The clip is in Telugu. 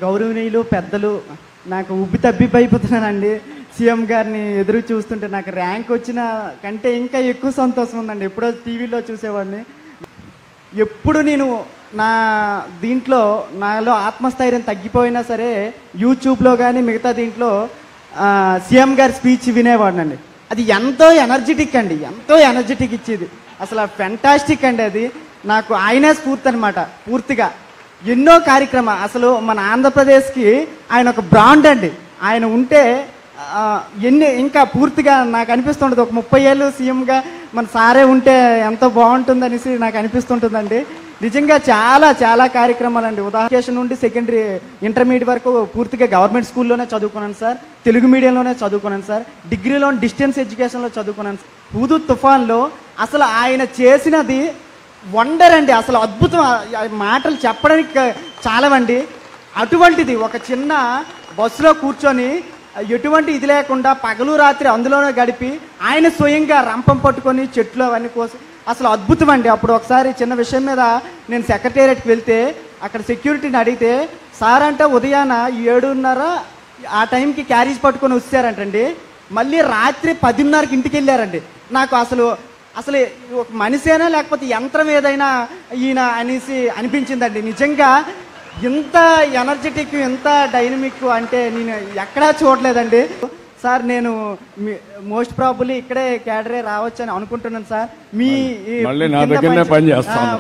గౌరవనీయులు పెద్దలు, నాకు ఉబ్బి తబ్బిబ్బైపోతున్నానండి. సీఎం గారిని ఎదురు చూస్తుంటే నాకు ర్యాంక్ వచ్చిన కంటే ఇంకా ఎక్కువ సంతోషం ఉందండి. ఎప్పుడో టీవీలో చూసేవాడిని. ఎప్పుడు నేను నా దీంట్లో నాలో ఆత్మస్థైర్యం తగ్గిపోయినా సరే యూట్యూబ్లో కానీ మిగతా దీంట్లో సీఎం గారి స్పీచ్ వినేవాడినండి. అది ఎంతో ఎనర్జెటిక్ అండి, ఎంతో ఎనర్జెటిక్ ఇచ్చేది. అసలు ఫెంటాస్టిక్ అండి. అది నాకు ఆయనే స్ఫూర్తి అనమాట. పూర్తిగా ఎన్నో కార్యక్రమాలు, అసలు మన ఆంధ్రప్రదేశ్కి ఆయన ఒక బ్రాండ్ అండి. ఆయన ఉంటే ఇంకా పూర్తిగా నాకు అనిపిస్తుంటుంది, ఒక 30 ఏళ్ళు సీఎంగా మన సారే ఉంటే ఎంతో బాగుంటుంది అనేసి నాకు అనిపిస్తుంటుందండి. నిజంగా చాలా చాలా కార్యక్రమాలు అండి. ఉదాహరణ నుండి సెకండరీ ఇంటర్మీడియట్ వరకు పూర్తిగా గవర్నమెంట్ స్కూల్లోనే చదువుకున్నాను సార్. తెలుగు మీడియంలోనే చదువుకున్నాను సార్. డిగ్రీలో డిస్టెన్స్ ఎడ్యుకేషన్లో చదువుకున్నాను సార్. హుదూ తుఫాన్లో అసలు ఆయన చేసినది వండర్ అండి. అసలు అద్భుతం, మాటలు చెప్పడానికి చాలామండి. అటువంటిది ఒక చిన్న బస్సులో కూర్చొని ఎటువంటి ఇది లేకుండా పగలు రాత్రి అందులోనే గడిపి ఆయన స్వయంగా రంపం పట్టుకొని చెట్లు అవన్నీ కోసం అసలు అద్భుతం అండి. అప్పుడు ఒకసారి చిన్న విషయం మీద నేను సెక్రటేరియట్కి వెళ్తే అక్కడ సెక్యూరిటీని అడిగితే సార్ అంటే ఉదయాన 7:30 ఆ టైంకి క్యారేజ్ పట్టుకొని వచ్చారంటండి. మళ్ళీ రాత్రి 10:30కి ఇంటికి వెళ్ళారండి. నాకు అసలు ఒక మనిషేనా లేకపోతే యంత్రం ఏదైనా ఈయన అనేసి అనిపించిందండి. నిజంగా ఇంత ఎనర్జెటిక్, ఇంత డైనమిక్ అంటే నేను ఎక్కడా చూడలేదండి సార్. నేను మోస్ట్ ప్రాబబ్లీ ఇక్కడే క్యాడరే రావచ్చు అని అనుకుంటున్నాను సార్. మీ మళ్ళీ నా దగ్గరనే పని చేస్తాను.